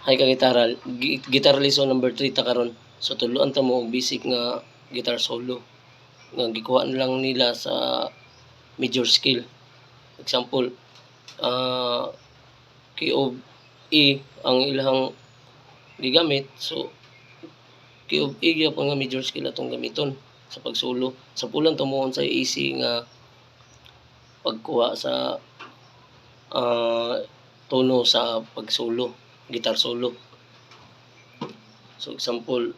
Hay ka gitara, guitar lesson number 3 ta karon. So tuluan ta mo og basic nga guitar solo nga gikuha na lang nila sa major scale. Example, key of E ang ilang gigamit, so key of E gyapon nga major scale atong gamiton sa pagsolo. Sa pulan tumuon sa easy nga pagkuha sa tono sa pagsolo, guitar solo. So example,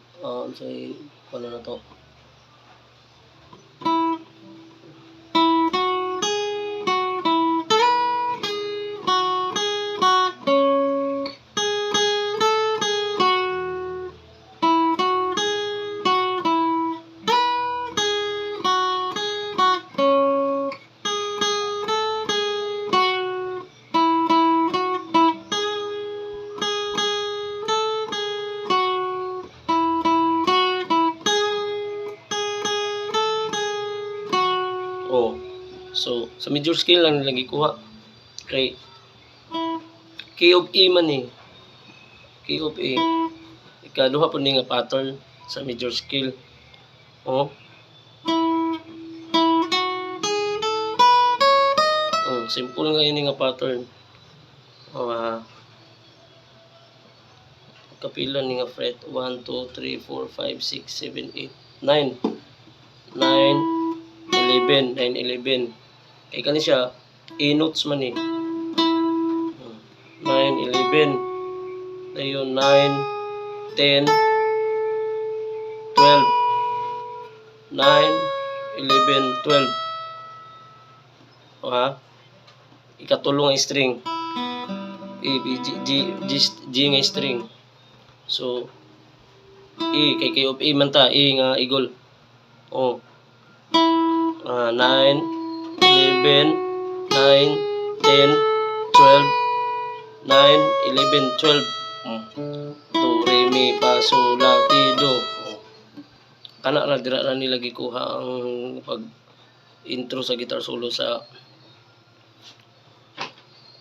say ano na to. Oh. So sa major scale lang nila gikuha. Kay key of E man eh. Key of E. Ikaduha po ni nga pattern sa major scale. Oh. Simple nga yun nga pattern. Kapila ni nga fret 1, 2, 3, 4, 5, 6, 7, 8, 9 11 kay kani siya A notes man eh 9, 11 dayon 9, 10, 12 9, 11, 12 ikatulong nga string A, B, G nga string. So E kay of A man ta, E nga eagle. 9, 11, 9, 10, 12 9, 11, 12 do, re, mi, fa, sol, la, ti, do. Kana ra dira ra nila gikuha ang pag intro sa guitar solo sa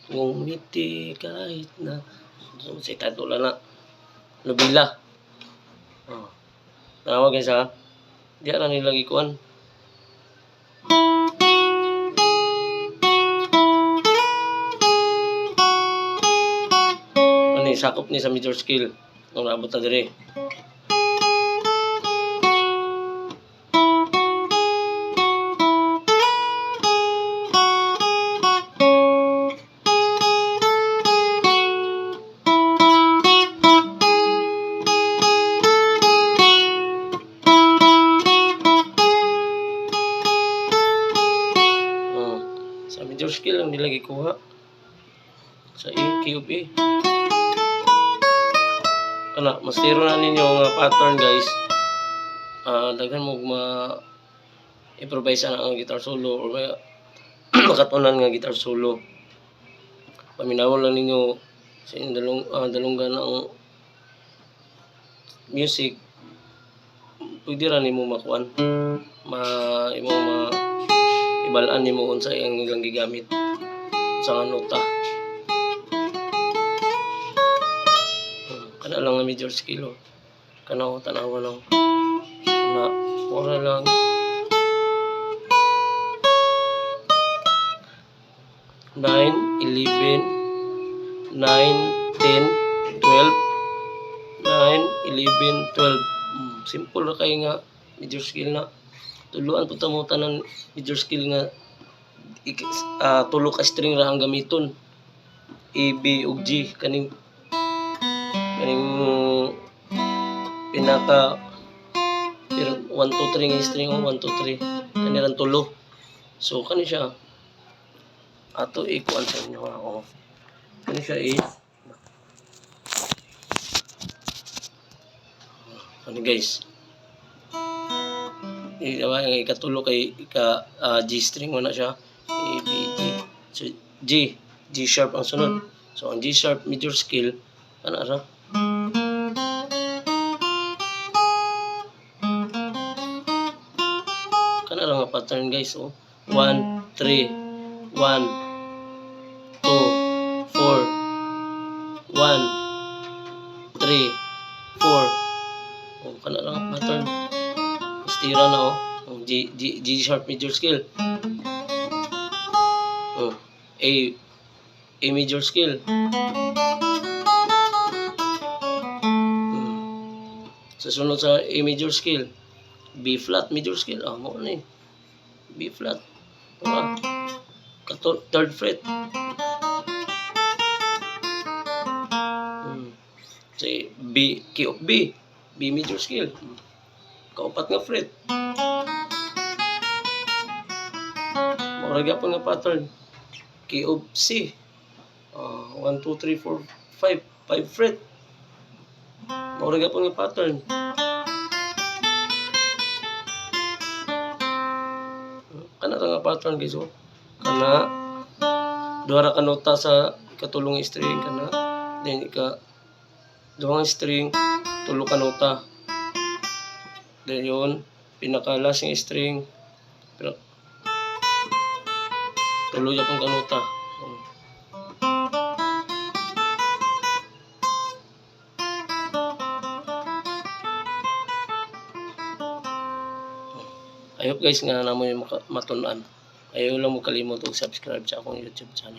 ngumiti kahit na so sa tadula na nobela. Tawag guys ha. Di ra nila gikuan. Ani sakop ni sa major scale. Ang naabot ta dire. Sa major scale lang nila gikuha sa A, key of A. Kana mastero na ninyo nga pattern guys. Daghan mo improvise na ang guitar solo or makatunan nga guitar solo. Paminawon lang ninyo sa dalunggan ng music. Pwede ra nimo makuan ibalaan nimo unsa ang ilang gigamit sa nota. Kana lang nga major scale kana tanawa lang na wala lang 9, 11, 9, 10, 12 9, 11, 12 simple ra kay nga major scale na. Tuluan po mo tanan major scale nga tulo ka string ra ang gamiton. A, B ug G kaning pinaka 1, 2, 3 nga string 1, 2, 3 kanilang tulo. So kani siya ato ikuan sa inyo kani siya kani guys ikatulo kay G string mo na siya A, B, G. So G sharp ang sunod. So ang G sharp major scale ana ra kana ra nga pattern guys 1, 3, 1, 2, 4, 1, 2, sira na oh. Ang G sharp major scale. Oh, A major scale. Sa sunod sa A major scale, B flat major scale. Ah, mo ni. B flat. Ah, third fret. Say B, key of B. B major scale. Kaupat nga fret. Mura gyapon nga pattern. Key of C. 1, 2, 3, 4, 5. 5 fret. Mura gyapon nga pattern. Kana ra nga pattern guys oh. Kana duha ra ka nota sa katulong string kana. Then duha nga string, tulo ka nota. Then yun, pinaka-last nga string, tulo yapon ka nota. I hope guys nga namo yung matun-an. Ayaw lang mo kalimot og subscribe sa akong YouTube channel.